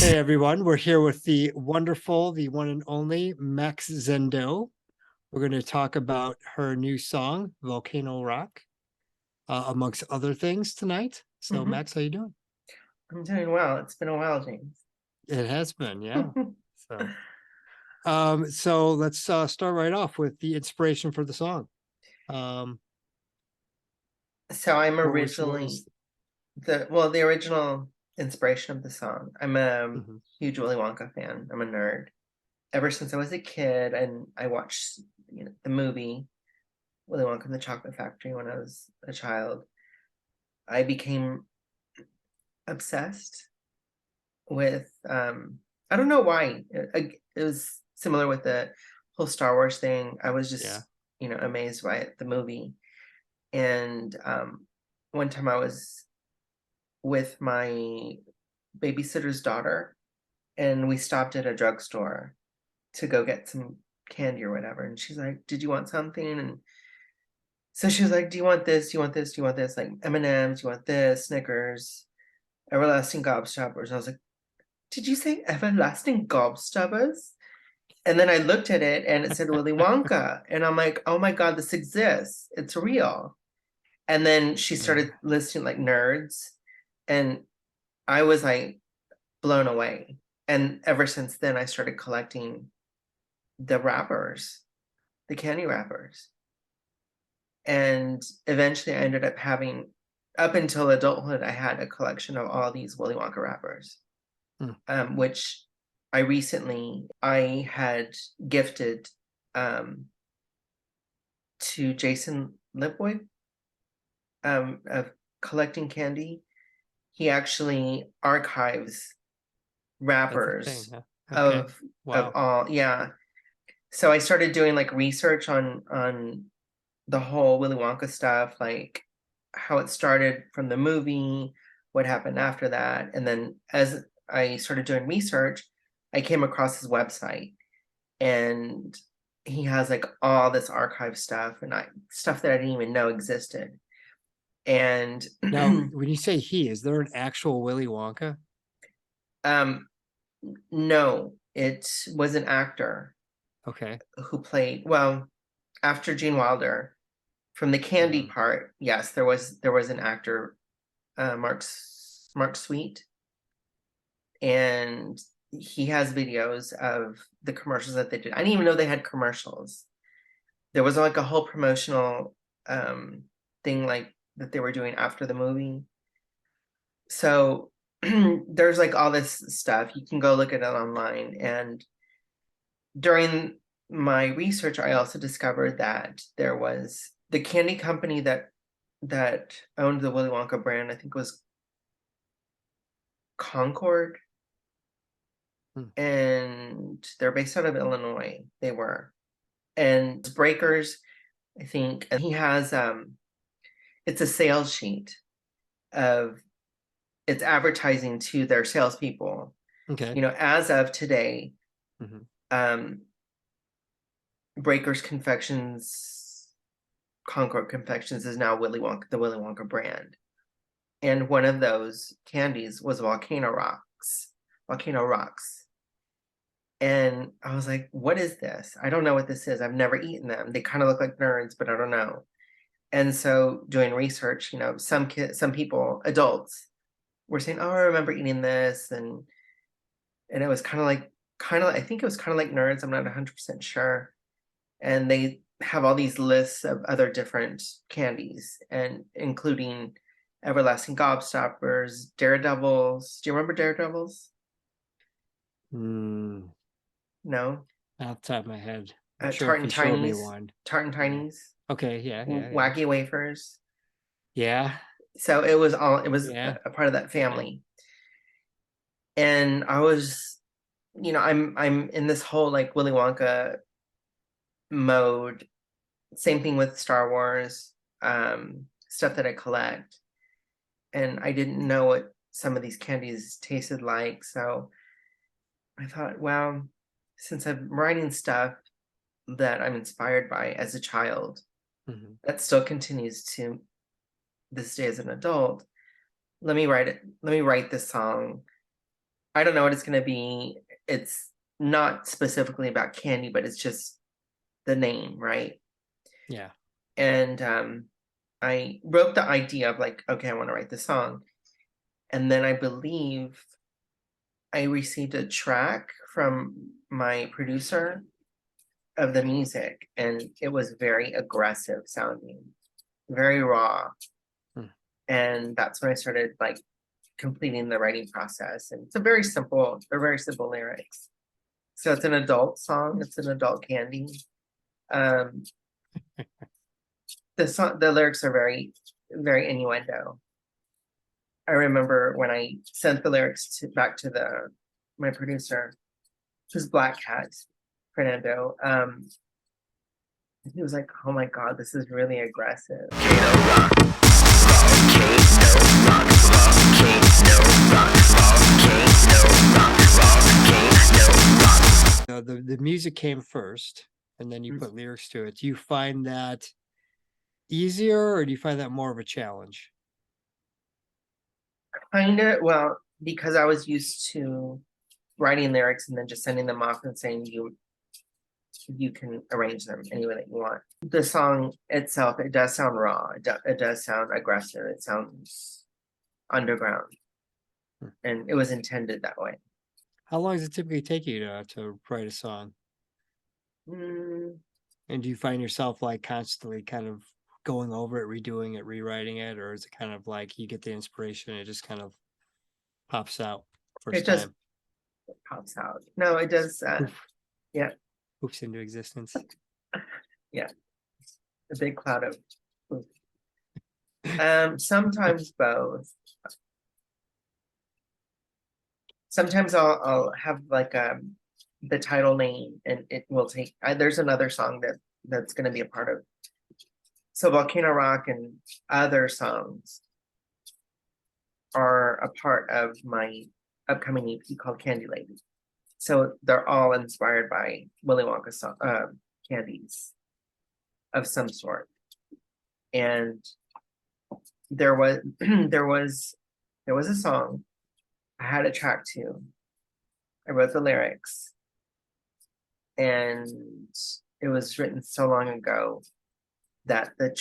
Hey everyone, we're here with the wonderful, the one and only MaxXandauX. We're going to talk about her new song, Volcano Rock, amongst other things tonight. So Max, how you doing? I'm doing well. It's been a while, James. It has been, yeah. So, so let's start right off with the inspiration for the song. Um, So I'm what originally was, the original inspiration of the song. I'm a mhm. huge Willy Wonka fan. I'm a nerd. Ever since I was a kid, and I watched the movie Willy Wonka and the Chocolate Factory when I was a child, I became obsessed with. I don't know why. It was similar with the whole Star Wars thing. I was Yeah, just amazed by it, the movie. And one time I was with my babysitter's daughter, and we stopped at a drugstore to go get some candy or whatever. And she's like, "Did you want something?" And so she was like, "Do you want this? Do you want this? Do you want this? Like M&Ms? Do you want this? Snickers, everlasting gobstoppers?" And I was like, "Did you say everlasting gobstoppers?" And then I looked at it and it said Willy Wonka. And I'm like, "Oh my God, this exists. It's real." And then she yeah. started listing like nerds. And I was like blown away. And ever since then, I started collecting the wrappers, the candy wrappers. And eventually I ended up having, up until adulthood, I had a collection of all these Willy Wonka wrappers, Hmm. which I had gifted um, to Jason Lipwig of collecting candy. He actually archives That's a thing, wrappers huh? Okay. of Wow. all, yeah. So I started doing like research on the whole Willy Wonka stuff, like how it started from the movie, what happened after that. And then as I started doing research, I came across his website, and he has like all this archive stuff, and stuff that I didn't even know existed. And Now, when you say he, is there an actual Willy Wonka? um no, it was an actor Okay. who played, well, after Gene Wilder. From the candy Um, part, yes, there was an actor, Mark Sweet, and he has videos of the commercials that they did. I didn't even know they had commercials. There was like a whole promotional thing like that they were doing after the movie. So there's like all this stuff. You can go look at it online. And during my research, I also discovered that there was the candy company that owned the Willy Wonka brand. I think was Concord, hmm. and they're based out of Illinois. They were, and Breakers, I think, and he has it's a sales sheet of it's advertising to their salespeople. Okay. As of today, Mhm. um, Breakers Confections, Concord Confections is now the Willy Wonka brand, and one of those candies was Volcano Rocks. And I was like, what is this? I don't know what this is. I've never eaten them. They kind of look like nerds, but I don't know. And so doing research, some people, adults, were saying, "Oh, I remember eating this," and it was I think it was kind of like nerds. I'm not 100% sure. And they have all these lists of other different candies, and including everlasting gobstoppers, daredevils. Do you remember daredevils? Mm, No. off the top of my head. I'm sure if Tartan you showed me Tinies, one. Tartan Yeah. Tinies, Okay. Yeah. Yeah. Yeah. Wacky Wafers. Yeah. So it was Yeah. a part of that Yeah. family. And I was, I'm in this whole like Willy Wonka mode. Same thing with Star Wars, stuff that I collect. And I didn't know what some of these candies tasted like. So I thought, well, since I'm writing stuff that I'm inspired by as a child, Mhm. that still continues to this day as an adult, let me write it. Let me write this song. I don't know what it's going to be. It's not specifically about candy, but it's just the name, right? Yeah. And I wrote the idea of like, okay, I want to write this song. And then I believe I received a track from my producer of the music, and it was very aggressive sounding, very raw. And that's when I started like completing the writing process. And they're very simple lyrics. So it's an adult song, it's an adult candy. The lyrics are very, very innuendo. I remember when I sent the lyrics back to my producer, who's Black Cat, Fernando. He was like, "Oh my God, this is really aggressive." The music came first, and then you put lyrics to it. Do you find that easier, or do you find that more of a challenge? Kind of, well, because I was used to writing lyrics and then just sending them off and saying you can arrange them any way that you want. The song itself, it does sound raw. It does sound aggressive. It sounds underground, and it was intended that way. How long does it typically take you to write a song? And do you find yourself like constantly kind of going over it, redoing it, rewriting it, or is it kind of like you get the inspiration and it just kind of pops out first It just time? pops out. No, it does. Yeah. Oops into existence. Yeah. A big cloud of sometimes both. Sometimes I'll have like the title name, and it will take. There's another song that's going to be a part of. So Volcano Rock and other songs are a part of my upcoming EP called Candy Lady. So they're all inspired by Willy Wonka candies of some sort. And there was there was a song I had a track to. I wrote the lyrics, and it was written so long ago that the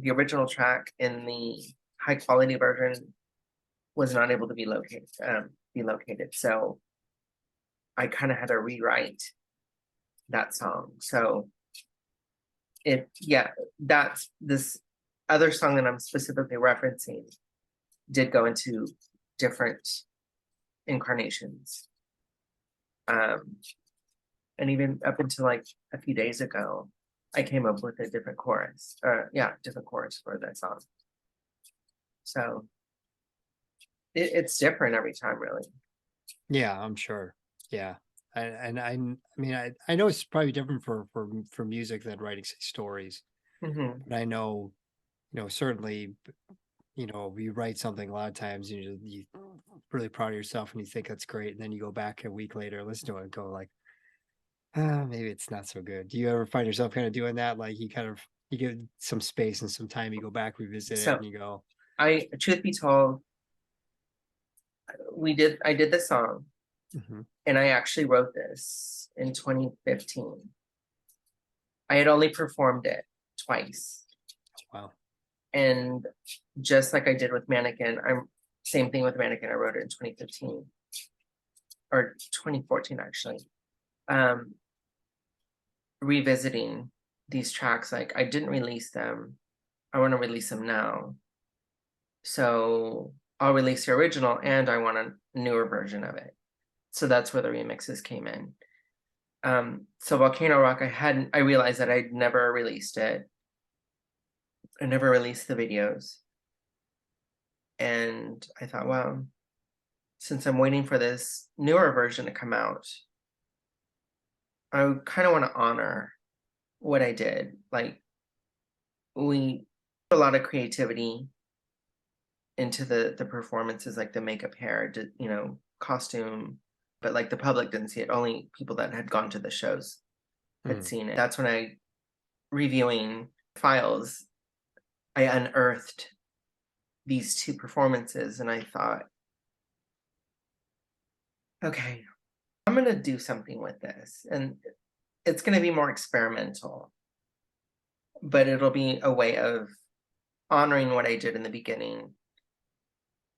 original track in the high quality version was not able to be located. So I kind of had to rewrite that song. So that's this other song that I'm specifically referencing did go into different incarnations. And even up until like a few days ago, I came up with a different chorus. Different chorus for that song. So it's different every time, really. Yeah, I'm sure. Yeah. I mean, I know it's probably different for music than writing, say, stories. But I know, certainly, you write something a lot of times, you're really proud of yourself and you think that's great. And then you go back a week later, listen to it and go like, maybe it's not so good. Do you ever find yourself kind of doing that? Like you give some space and some time, you go back, revisit it, and you go, truth be told, I did the song, and I actually wrote this in 2015. I had only performed it twice. Wow. And just like I did with Mannequin, same thing with Mannequin. I wrote it in 2015 or 2014, actually. Revisiting these tracks, like I didn't release them. I want to release them now. So I'll release the original, and I want a newer version of it. So that's where the remixes came in. So Volcano Rock, I realized that I'd never released it. I never released the videos. And I thought, well, since I'm waiting for this newer version to come out, I kind of want to honor what I did. Like, we put a lot of creativity into the performances, like the makeup, hair, costume, but like the public didn't see it. Only people that had gone to the shows had seen it. That's when reviewing files, I unearthed these two performances, and I thought, Okay, I'm gonna do something with this, and it's gonna be more experimental, but it'll be a way of honoring what I did in the beginning,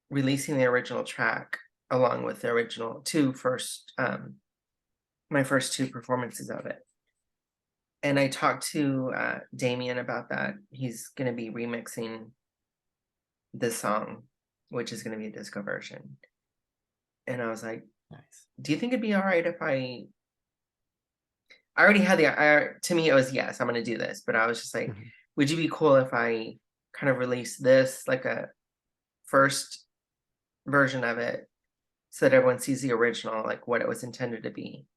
releasing the original track along with the original two first, my first two performances of it. And I talked to Damien about that. He's gonna be remixing this song, which is gonna be a disco version. And I was like, Nice. do you think it'd be all right if I already had to me, it was yes, I'm gonna do this. But I was just like, Mhm. would you be cool if I kind of release this like a first version of it so that everyone sees the original, like what it was intended to be?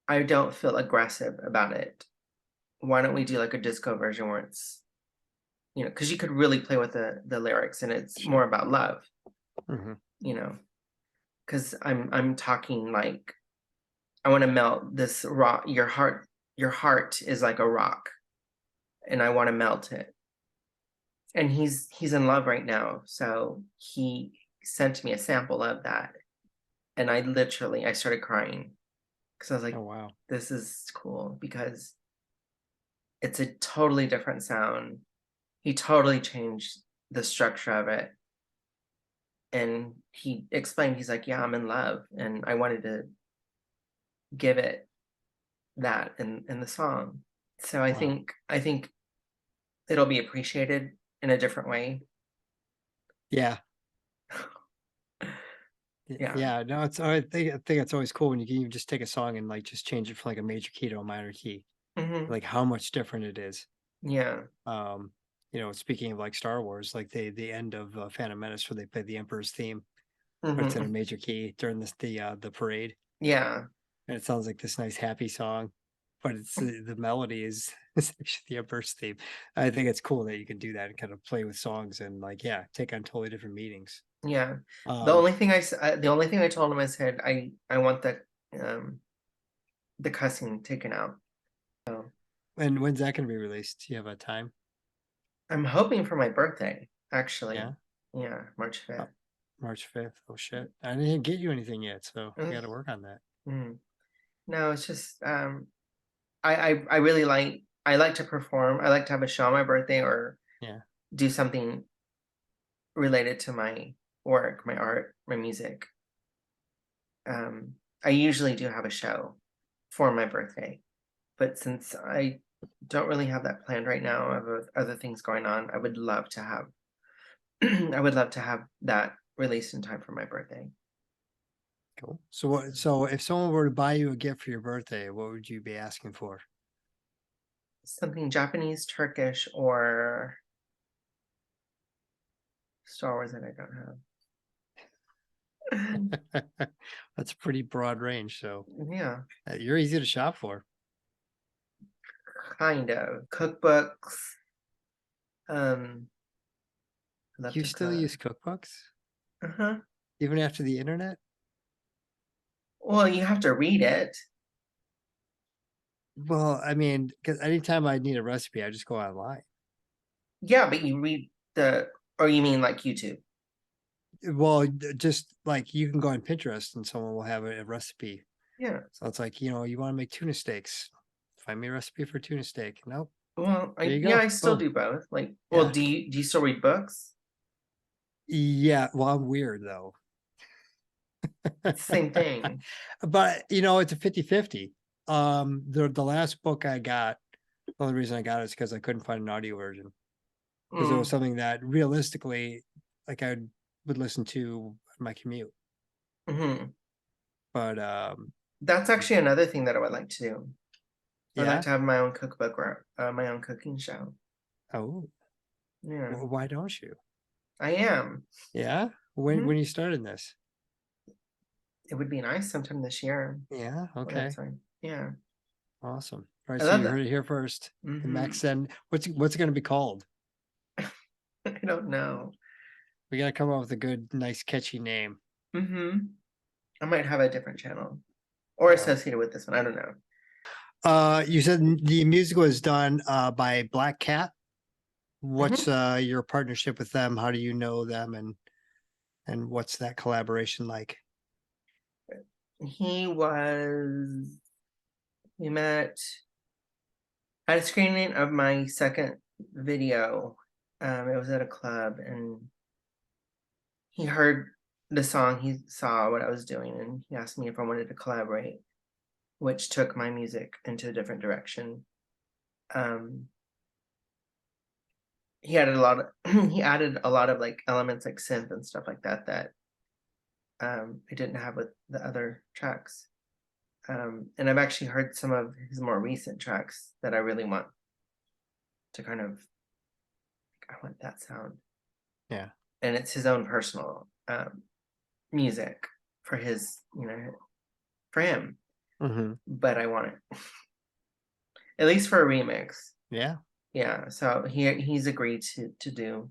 I don't feel aggressive about it. Why don't we do like a disco version where it's, because you could really play with the lyrics and it's more Sure. about love, Mhm. you know, because I'm talking like I want to melt this rock. Your heart is like a rock, and I want to melt it. And he's in love right now, so he sent me a sample of that, and I started crying because I was Oh, like, wow. this is cool because it's a totally different sound. He totally changed the structure of it, and he explained, he's like, yeah, I'm in love, and I wanted to give it that in the song. So Wow. I think it'll be appreciated in a different way. Yeah. Yeah. Yeah. No, I think it's always cool when you can even just take a song and like just change it from like a major key to a minor key. Hmm. Like how much different it is. Yeah. Um, speaking of like Star Wars, like the end of Phantom Menace where they play the Emperor's theme, but it's in a Hmm. major key during the parade. Yeah. And it sounds like this nice happy song, but it's the melody is is actually the Emperor's theme. I think it's cool that you can do that and kind of play with songs and like yeah, take on totally different meanings. Yeah. Um, The only thing I told him, I said, I want um the cussing taken out. So and when's that going to be released? Do you have a time? I'm hoping for my birthday, actually. Yeah. Yeah, March Oh, 5th. March 5th. Oh shit. I didn't get you anything yet, so we got to work on that. Mm. No, it's just I really I like to perform. I like to have a show on my birthday or Yeah. do something related to my work, my art, my music. Um, I usually do have a show for my birthday, but since I don't really have that planned right now, I have other things going on. I would love to have I would love to have that released in time for my birthday. Cool. So if someone were to buy you a gift for your birthday, what would you be asking for? Something Japanese, Turkish, or Star Wars that I don't have. That's a pretty broad range, so Yeah, you're easy to shop for. kind of. Cookbooks. Um, I love You to still cook. use cookbooks Uh-huh. even after the internet? Well, you have to read it. Well, I mean, because anytime I need a recipe, I just go online. Yeah, but you read or you mean like YouTube? Well, just like you can go on Pinterest and someone will have a recipe. Yeah. So it's like, you want to make tuna steaks. Find me a recipe for tuna steak. Nope. Well, There you yeah, go. I still Boom. do both. Like, well, Yeah. do you still read books? Yeah. Well, I'm weird though. Same thing. But it's a 50-50. The last book I got, the only reason I got it is because I couldn't find an audio version. Because it was Mm, something that realistically, like I would listen to on my commute. hmm. But That's actually another thing that I would like to do. I'd like yeah. to have my own cookbook or my own cooking show. Oh, Yeah, why don't you? I am. Yeah. When Hmm. when you started this? It would be nice sometime this year. Yeah. Well, that's Okay. fine. Yeah, Awesome. All right. I So love you that. heard it here first. The Hmm. Max send what's it going to be called? I don't know. We got to come up with a good, nice, catchy name. Hmm. I might have a different channel or Yeah. associated with this one. I don't know. You said the music was done by Black Cat. What's Hmm. your partnership with them? How do you know them and what's that collaboration like? We met at a screening of my second video. It was at a club, and he heard the song, he saw what I was doing, and he asked me if I wanted to collaborate, which took my music into a different direction. He added a lot of like elements like synth and stuff like that that I didn't have with the other tracks. And I've actually heard some of his more recent tracks that I really want to kind of, I want that sound. Yeah. And it's his own personal music for his, for him. Mm-hmm. But I want it, at least for a remix. Yeah. Yeah. So he's agreed to do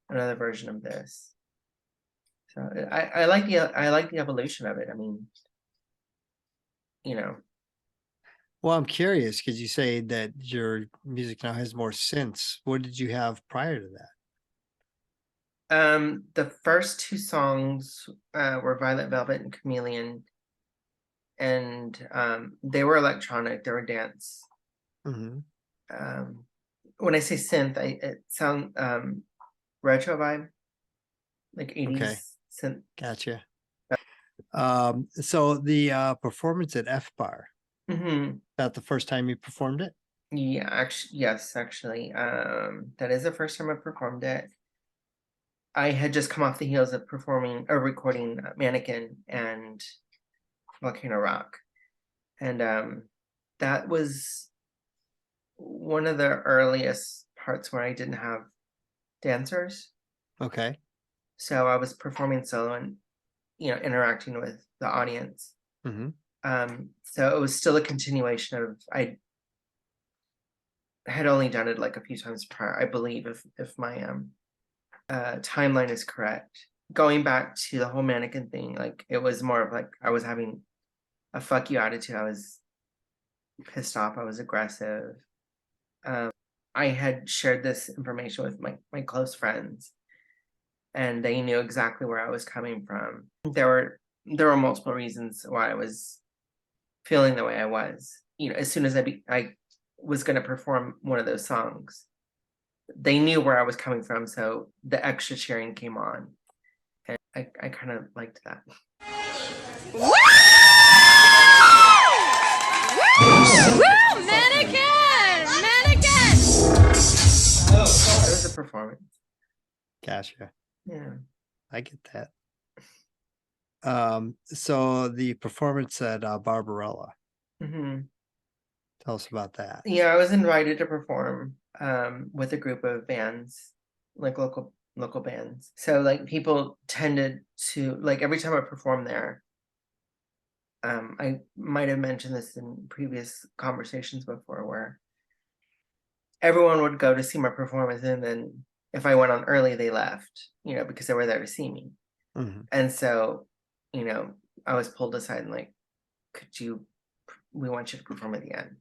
another version of this. So I like the evolution of it. I mean, Well, I'm curious because you say that your music now has more synths. What did you have prior to that? The first two songs were Violet Velvet and Chameleon, and they were electronic, they were dance. Mm-hmm. When I say synth, it sound retro vibe, like 80s Okay. synth. Gotcha. So the performance at F Bar, that the first time you performed it? Yeah, actually, yes, actually. That is the first time I performed it. I had just come off the heels of recording Mannequin and Volcano Rock. And that was one of the earliest parts where I didn't have dancers. Okay. So I was performing solo and, interacting with the audience. Mm-hmm. So it was still a continuation of, I had only done it like a few times prior, I believe, if my timeline is correct. Going back to the whole Mannequin thing, like it was more of like I was having a fuck you attitude. I was pissed off. I was aggressive. I had shared this information with my close friends, and they knew exactly where I was coming from. There were multiple reasons why I was feeling the way I was. As soon as I was going to perform one of those songs, they knew where I was coming from, so the extra cheering came on, and I kind of liked that. Woo! Mannequin! Mannequin! It was a performance. Gotcha. Yeah. I get that. So the performance at Barbarella. Mm-hmm. Tell us about that. Yeah, I was invited to perform with a group of bands, like local bands. So like people tended to, like, every time I performed there, I might have mentioned this in previous conversations before, where everyone would go to see my performance, and then if I went on early, they left, because they were there to see me. Mm-hmm. And so, I was pulled aside and like, we want you to perform at the end.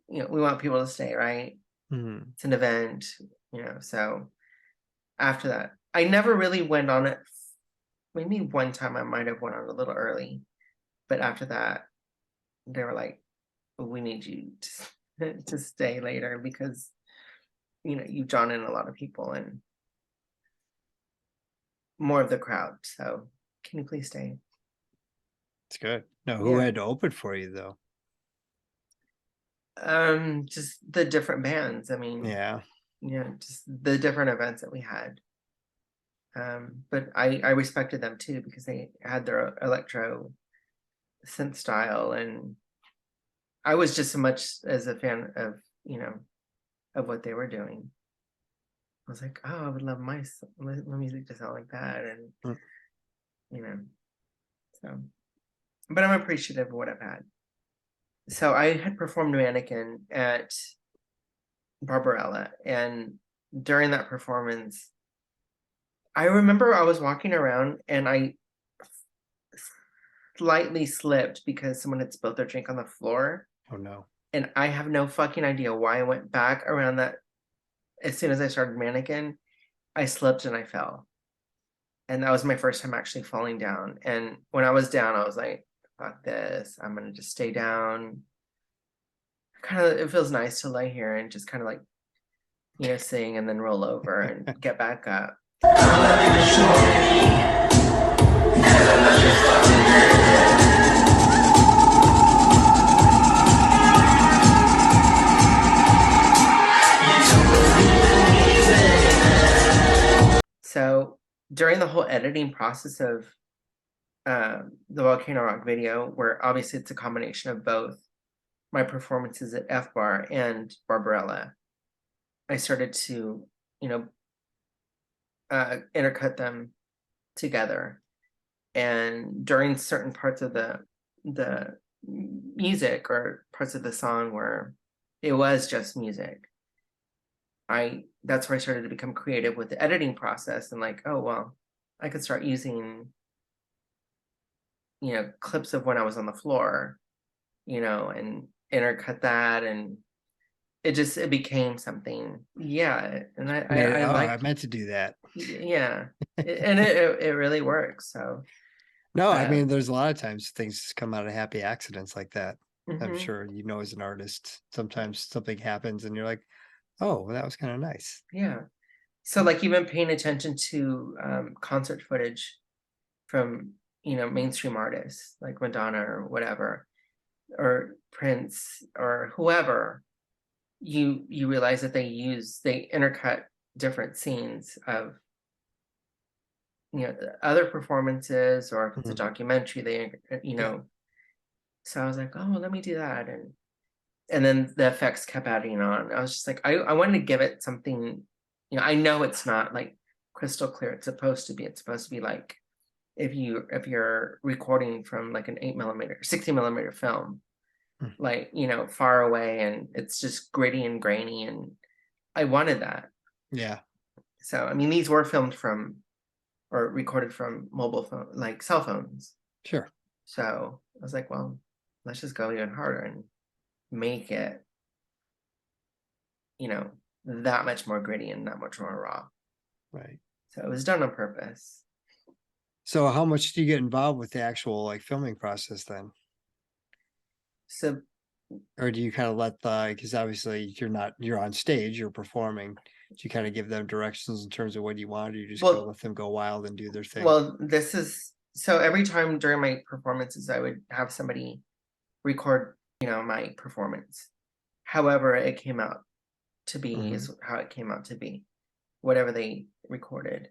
We want people to stay, right? Mm-hmm. It's an event, so after that, I never really went on it. Maybe one time I might have went on a little early, but after that, they were like, we need you to stay later because, you've drawn in a lot of people and more of the crowd. So can you please stay? It's good. No, who had to open for you though? Just the different bands. I mean, yeah, just the different events that we had. But I respected them too because they had their electro synth style, and I was just as much as a fan of of what they were doing. I was like, oh, I would love my music to sound like that, and so. But I'm appreciative of what I've had. So I had performed Mannequin at Barbarella, and during that performance, I remember I was walking around and I slightly slipped because someone had spilled their drink on the floor. Oh no. And I have no fucking idea why I went back around that. As soon as I started Mannequin, I slipped and I fell. And that was my first time actually falling down. And when I was down, I was like, fuck this. I'm gonna just stay down. It feels nice to lay here and just kind of like, sing and then roll over and get back up. So during the whole editing process of the Volcano Rock video, where obviously it's a combination of both my performances at F Bar and Barbarella, I started to, intercut them together. And during certain parts of the music or parts of the song where it was just music, that's where I started to become creative with the editing process and like, oh well, I could start using clips of when I was on the floor, and intercut that, and it became something. Yeah, and I meant to do that. Yeah, and it really works. So no, I mean, there's a lot of times things just come out of happy accidents like that. I'm mhm. sure as an artist, sometimes something happens and you're like, oh, well, that was kind of nice. Yeah. So like even paying attention to concert footage from mainstream artists like Madonna or whatever, or Prince or whoever, you realize that they intercut different scenes of other performances, or if it's a documentary, so I was like, oh, let me do that, and then the effects kept adding on. I was just like, I wanted to give it something, I know it's not like crystal clear. It's supposed to be like if you're recording from like an 8mm 60mm film, like far away, and it's just gritty and grainy, and I wanted that. Yeah. So I mean, these were filmed from or recorded from mobile phone, like cell phones. Sure. So I was like, well, let's just go even harder and make it that much more gritty and that much more raw. Right. So it was done on purpose. So how much do you get involved with the actual like filming process then? So, or do you kind of let because obviously you're on stage, you're performing. Do you kind of give them directions in terms of what you want, or you just go let them go wild and do their thing? Well, so every time during my performances, I would have somebody record, my performance. However, it came out to be is how it came out to be, whatever they recorded.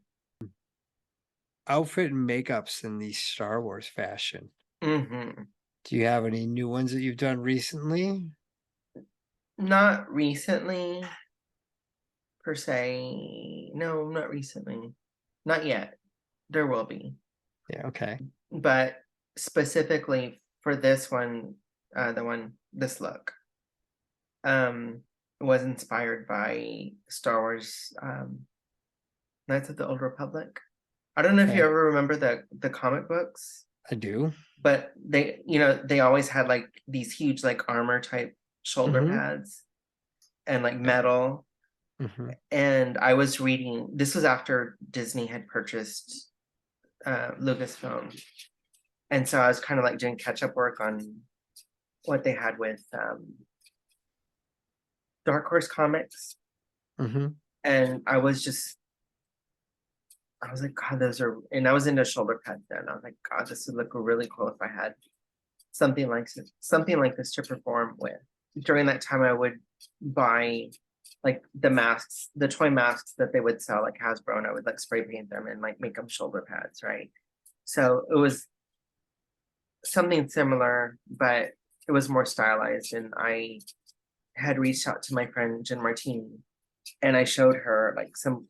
Outfit and makeups in the Star Wars fashion. Mm-hmm. Do you have any new ones that you've done recently? Not recently, per se. No, not recently. Not yet. There will be. Yeah, okay. But specifically for this one, this look, was inspired by Star Wars, Knights of the Old Republic. I don't know if you ever remember the comic books. I do. But they always had like these huge like armor type shoulder pads and like metal. And I was reading, this was after Disney had purchased Lucasfilm. And so I was kind of like doing catch-up work on what they had with Dark Horse Comics. And I was like, God, and I was into shoulder pads then. I was like, God, this would look really cool if I had something like this to perform with. During that time, I would buy like the masks, the toy masks that they would sell, like Hasbro, and I would like spray paint them and like make them shoulder pads, right? So it was something similar, but it was more stylized. And I had reached out to my friend Jen Martini, and I showed her like some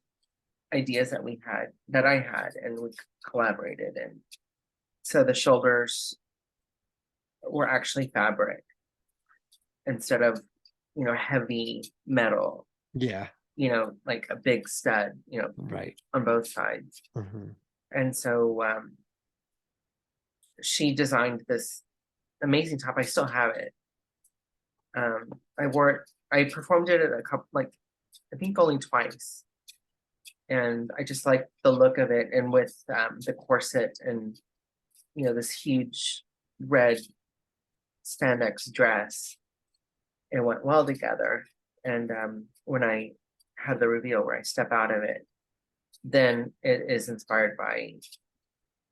ideas that I had, and we collaborated. And so the shoulders were actually fabric instead of heavy metal. Yeah. Like a big stud, right on both sides. And so she designed this amazing top. I still have it. I performed it at a couple, like I think only twice. And I just like the look of it, and with the corset and this huge red spandex dress. It went well together. And when I had the reveal where I step out of it, then it is inspired by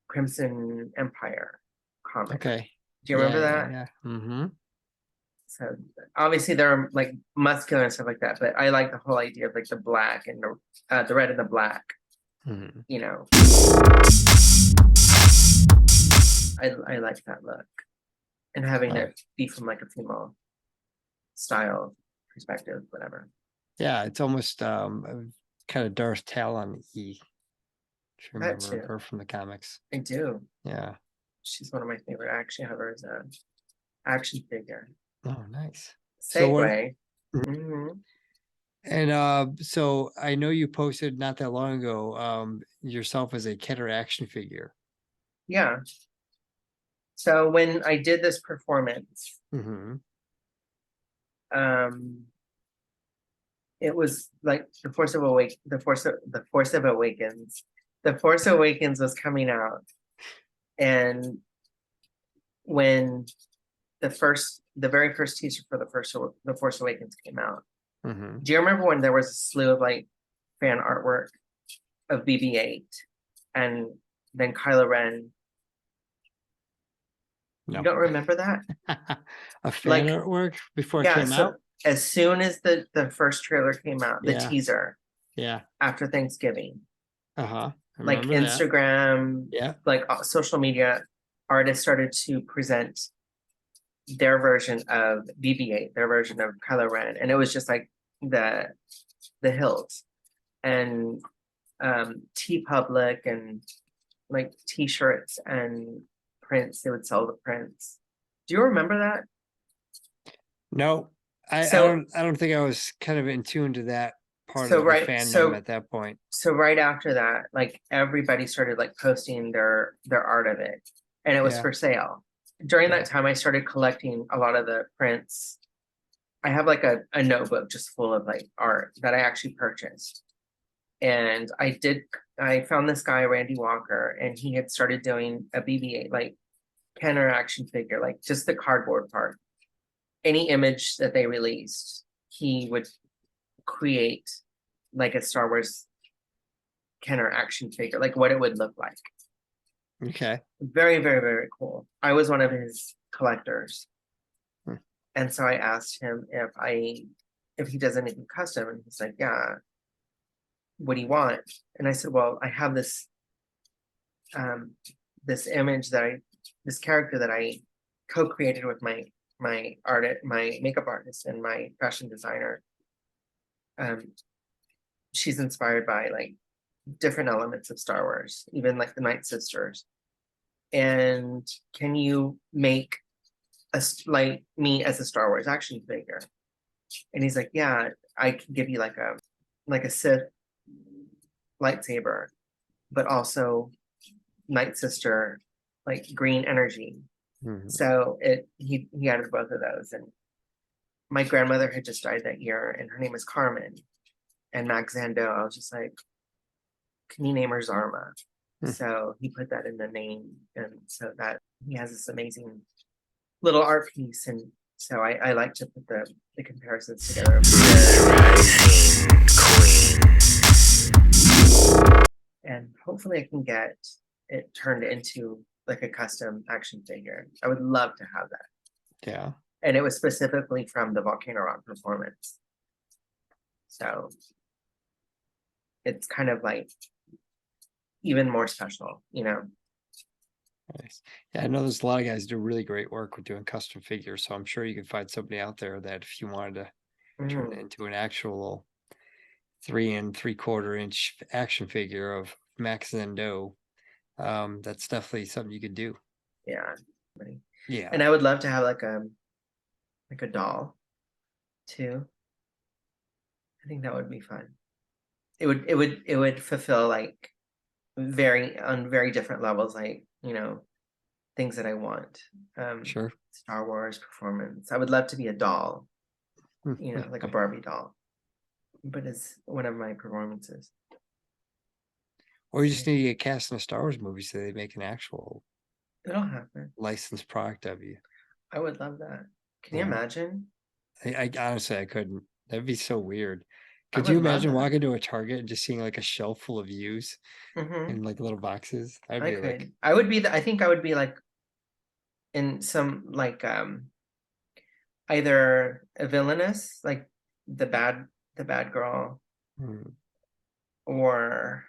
Crimson Empire comic. Okay. Do you remember that? Yeah. Mm-hmm. So obviously there are like muscular and stuff like that, but I like the whole idea of like the black and the red and the black. Mm-hmm. You know, I like that look, and having it be from like a female style perspective, whatever. Yeah, it's almost kind of Darth Talon-y. If you That remember too. her from the comics. I do. Yeah. She's one of my favorite. I actually have her as a action figure. Oh, nice. Segue. And so I know you posted not that long ago yourself as a Kenner action figure. Yeah. So when I did this performance, Mm-hmm. it was like the Force Awakens. The Force Awakens was coming out, and when the very first teaser for the Force Awakens came out. Mm-hmm. Do you remember when there was a slew of like fan artwork of BB-8 and then Kylo Ren? No. You don't remember that? A fan Like, artwork before it Yeah, came out? as soon as the first trailer came out, the Yeah. teaser Yeah. after Thanksgiving, Uh-huh. I like remember that. Instagram, Yeah. like social media artists started to present their version of BB-8, their version of Kylo Ren, and it was just like the hilt and TeePublic and like T-shirts and prints. They would sell the prints. Do you remember that? No, I So- don't think I was kind of in tune to that part So of the right- fandom so- at that point. So right after that, like everybody started like posting their art of it, and it was Yeah. for sale. During Yeah. that time, I started collecting a lot of the prints. I have like a notebook just full of like art that I actually purchased. And I found this guy, Randy Walker, and he had started doing a BB-8 like Kenner action figure, like just the cardboard part. Any image that they released, he would create like a Star Wars Kenner action figure, like what it would look like. Okay. Very, very, very cool. I was one of his collectors. Hmm. And so I asked him if he does anything custom, and he's like, yeah. What do you want? And I said, well, I have this this image this character that I co-created with my makeup artist and my fashion designer. She's inspired by like different elements of Star Wars, even like the Night Sisters. And can you make like me as a Star Wars action figure? And he's like, yeah, I can give you like a Sith lightsaber, but also Night Sister, like green energy. Mhm. So he added both of those. And my grandmother had just died that year, and her name was Carmen. And MaxXandauX, I was just like, can you name her Zarma? Hmm. So he put that in the name, and so that he has this amazing little art piece. And so I like to put the comparisons together. And hopefully I can get it turned into like a custom action figure. I would love to have that. Yeah. And it was specifically from the Volcano Rock performance. So it's kind of like even more special, you know? Nice. Yeah, I know there's a lot of guys do really great work with doing custom figures, so I'm sure you can find somebody out there that if you wanted to turn it Mhm. into an actual 3 3/4 inch action figure of MaxXandauX, that's definitely something you could do. Yeah. Yeah. And I would love to have like a doll too. I think that would be fun. It would fulfill like on very different levels, like, you know, things that I want. Sure. Star Wars performance. I would love to be a doll, you know, like a Barbie doll. But it's one of my performances. Or you just need to get cast in a Star Wars movie so they make an actual It'll happen. licensed product of you. I would love that. Can you Yeah. imagine? I honestly I couldn't. That'd be so weird. I Could you would love imagine that. walking to a Target and just seeing like a shelf full of views Hmm. in like little boxes? I'd I be could. like, I would be. I think I would be like in some like either a villainous, like the bad girl, hmm. or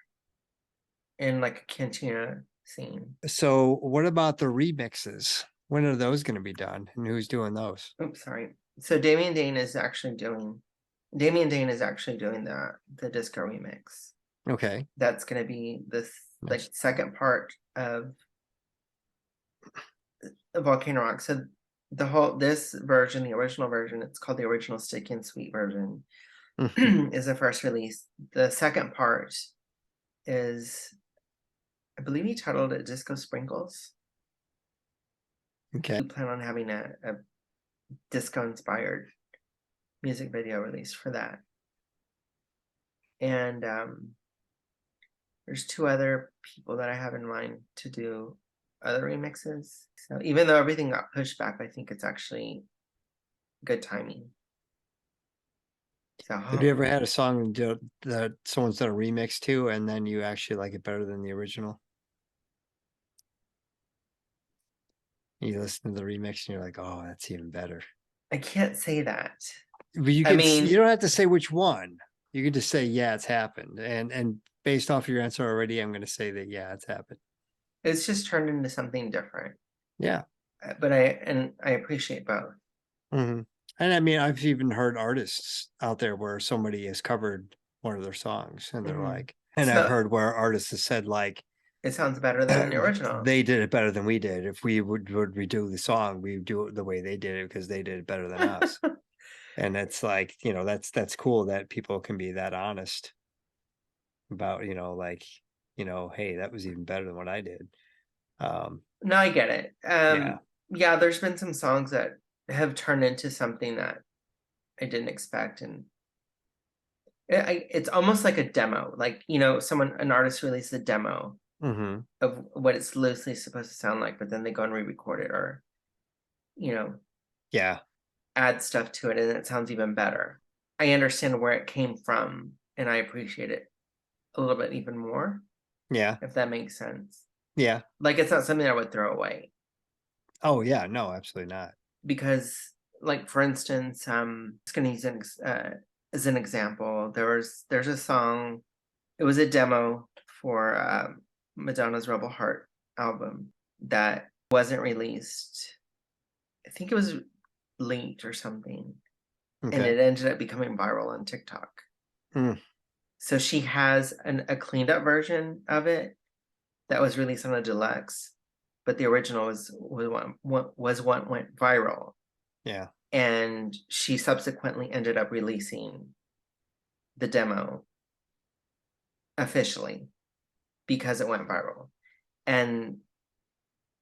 in like a cantina scene. So what about the remixes? When are those going to be done? And who's doing those? Oops, sorry. So Damian Dane is actually doing the disco remix. Okay. That's gonna be this like Nice. second part of Volcano Rock. So this version, the original version, it's called the original Sticky and Sweet version, Mhm. is the first release. The second part is, I believe he titled it Disco Sprinkles. Okay. We plan on having a disco inspired music video release for that. And there's 2 other people that I have in mind to do other remixes. So even though everything got pushed back, I think it's actually good timing. So Have you ever had a song that someone's done a remix to and then you actually like it better than the original? You listen to the remix and you're like, oh, that's even better. I can't say that. But you I can mean- you don't have to say which one. You can just say, yeah, it's happened. And based off your answer already, I'm gonna say that yeah, it's happened. It's just turned into something different. Yeah. But I appreciate both. Hmm. And I mean, I've even heard artists out there where somebody has covered one of their songs and they're Mhm. like, and So- I've heard where artists have said like, It sounds better than the original. they did it better than we did. If we would redo the song, we would do it the way they did it because they did it better than us. And it's like, you know, that's cool that people can be that honest about, you know, like, you know, hey, that was even better than what I did. No, I get it. Yeah. Yeah, there's been some songs that have turned into something that I didn't expect, and it's almost like a demo. Like, you know, an artist released a demo Hmm. of what it's loosely supposed to sound like, but then they go and re-record it, or, you know, Yeah. add stuff to it, and it sounds even better. I understand where it came from, and I appreciate it a little bit even more, Yeah. if that makes sense. Yeah. Like, it's not something I would throw away, Oh yeah, no, absolutely not. because, like, for instance, just gonna use as an example, there's a song, it was a demo for Madonna's Rebel Heart album that wasn't released. I think it was leaked or something, and Okay. it ended up becoming viral on TikTok. Hmm. So she has a cleaned up version of it that was released on a deluxe, but the original was what went viral. Yeah. And she subsequently ended up releasing the demo officially because it went viral. And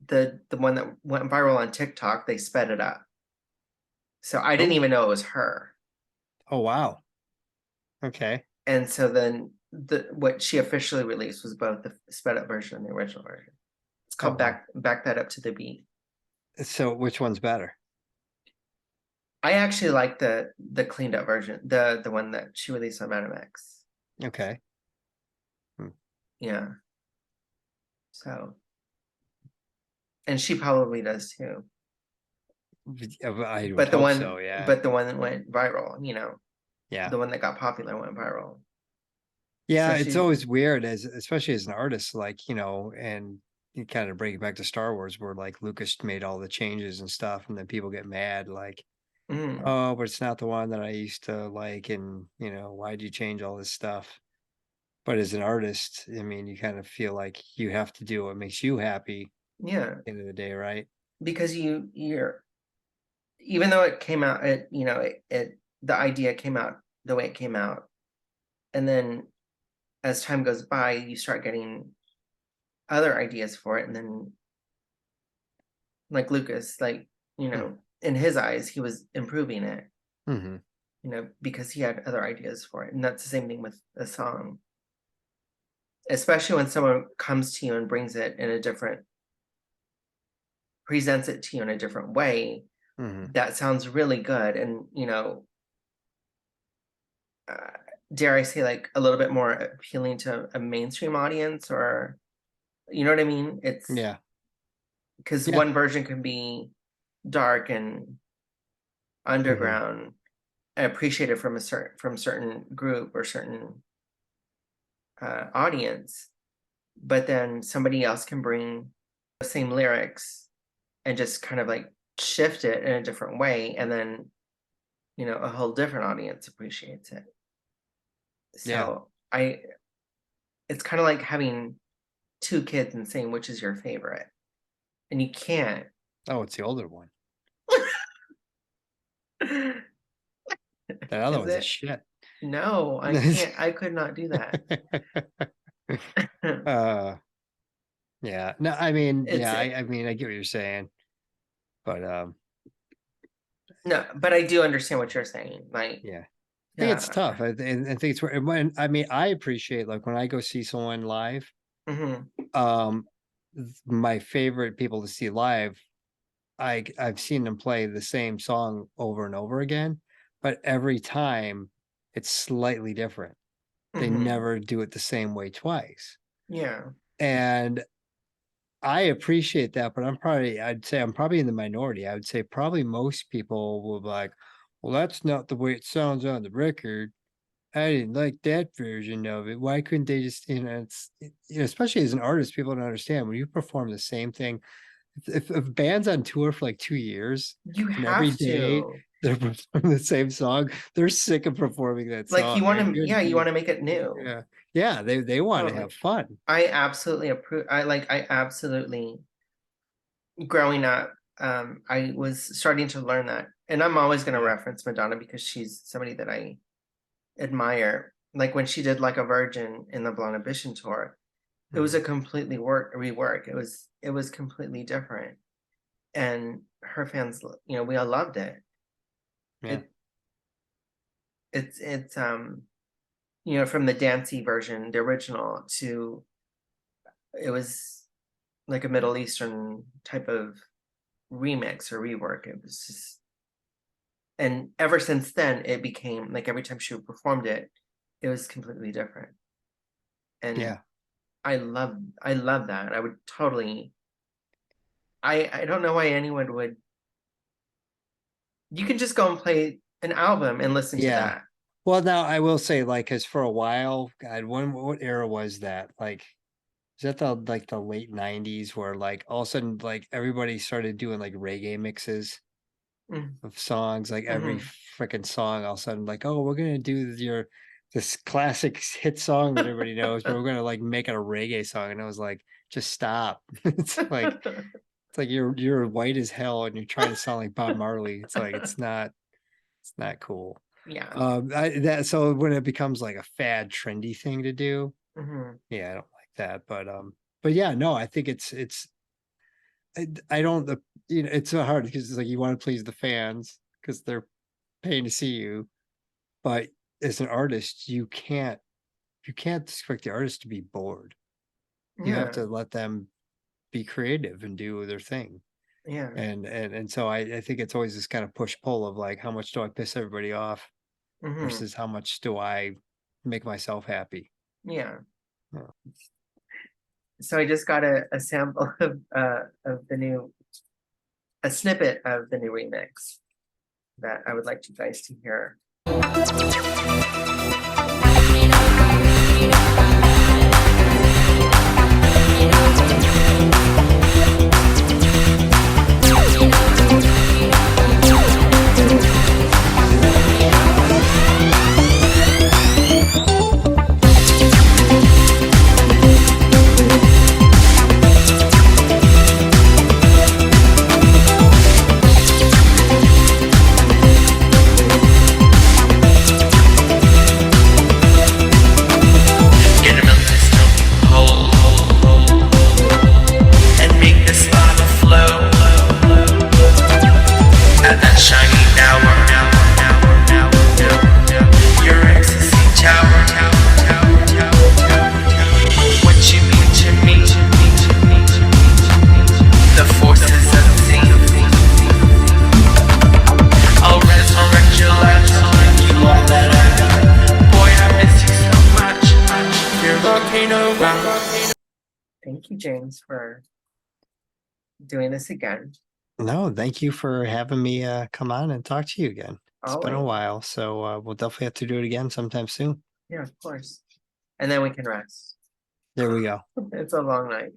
the one that went viral on TikTok, they sped it up. So I didn't Oh. even know it was her. Oh wow. Okay. And so then what she officially released was both the sped up version and the original version. It's called Oh, wow. Back That Up to the Beat. So which one's better? I actually like the cleaned up version, the one that she released on Madonna X. Okay. Yeah. So, and she probably does too. I would But the hope one, so, yeah. but the one that went viral, you know, Yeah. the one that got popular went viral. Yeah, So it's she- always weird especially as an artist, like, you know, and you kind of bring it back to Star Wars where like Lucas made all the changes and stuff, and then people get mad, like, Mm. oh, but it's not the one that I used to like, and you know, why'd you change all this stuff? But as an artist, I mean, you kind of feel like you have to do what makes you happy Yeah, at the end of the day, right? because you're, even though it came out, the idea came out the way it came out, and then as time goes by, you start getting other ideas for it, and then, like Lucas, like, you know, in his eyes, he was improving it, Hmm. you know, because he had other ideas for it. And that's the same thing with a song, especially when someone comes to you and brings it in a different presents it to you in a different way, Mhm. that sounds really good. And, you know, dare I say, like a little bit more appealing to a mainstream audience, or, you know what I mean? It's Yeah. because Yeah. one version can be dark and Mhm. underground, appreciated from certain group or certain audience, but then somebody else can bring the same lyrics and just kind of like shift it in a different way, and then, you know, a whole different audience appreciates it. Yeah. So it's kind of like having two kids and saying which is your favorite, and you can't. Oh, it's the older one. Is That other one's a it? shit. No, I can't. I could not do that. Uh, yeah. No, I mean, It's yeah, I mean, I get what you're saying, but no, but I do understand what you're saying. Like, yeah, I think it's yeah. tough. I think it's where when I mean, I appreciate like when I go see someone live. Hmm. My favorite people to see live, I've seen them play the same song over and over again, but every time it's slightly different. They Hmm. never do it the same way twice. Yeah. And I appreciate that, but I'd say I'm probably in the minority. I would say probably most people will be like, well, that's not the way it sounds on the record. I didn't like that version of it. Why couldn't they just, especially as an artist, people don't understand when you perform the same thing. If bands on tour for like 2 years You and every have day to. they're performing the same song, they're sick of performing that Like, you song. want They're to, good. yeah, you want to make it new. Yeah. Yeah. They want to Totally. have fun. I absolutely approve. I absolutely, growing up, I was starting to learn that. And I'm always going to Yeah. reference Madonna because she's somebody that I admire. Like when she did Like a Virgin in the Blonde Ambition tour, it was a completely rework. It was completely different. And her fans, you know, we all loved it. Yeah. It's you know, from the dancey version, the original, to it was like a Middle Eastern type of remix or rework. It was just, and ever since then, it became like every time she performed it, it was completely different. And Yeah. I love that. I would totally. I don't know why anyone would. You can just go and play an album and listen to Yeah. that. Well, now I will say, like, cause for a while, God, what era was that? Like, is that the late 90s where like all of a sudden like everybody started doing like reggae mixes Mm, of songs, like every mhm. freaking song all of a sudden, like, oh, we're gonna do this classic hit song that everybody knows, but we're gonna like make it a reggae song. And I was like, just stop. It's like you're white as hell and you're trying to sound like Bob Marley. It's like it's not cool. Yeah. So when it becomes like a fad trendy thing to do, Mhm. yeah, I don't like that. But yeah, no, I think I don't it's so hard because it's like you want to please the fans because they're paying to see you, but as an artist, you can't expect the artist to be bored. You have Yeah. to let them be creative and do their thing. Yeah. And so I think it's always this kind of push pull of like how much do I piss everybody off Mhm. versus how much do I make myself happy. Yeah. Yeah. So I just got a sample of the new, a snippet of the new remix that I would like you guys to hear. Get a milk pistol, hold, and make this lava flow. At that shiny hour, your ecstasy tower. What you mean to me? The forces of Thank you, James, for doing this again. No, thank you for having me come on and talk to you again. It's been a Always. while, so we'll definitely have to do it again sometime soon. Yeah, of course. And then we can rest. There we go. It's a long night.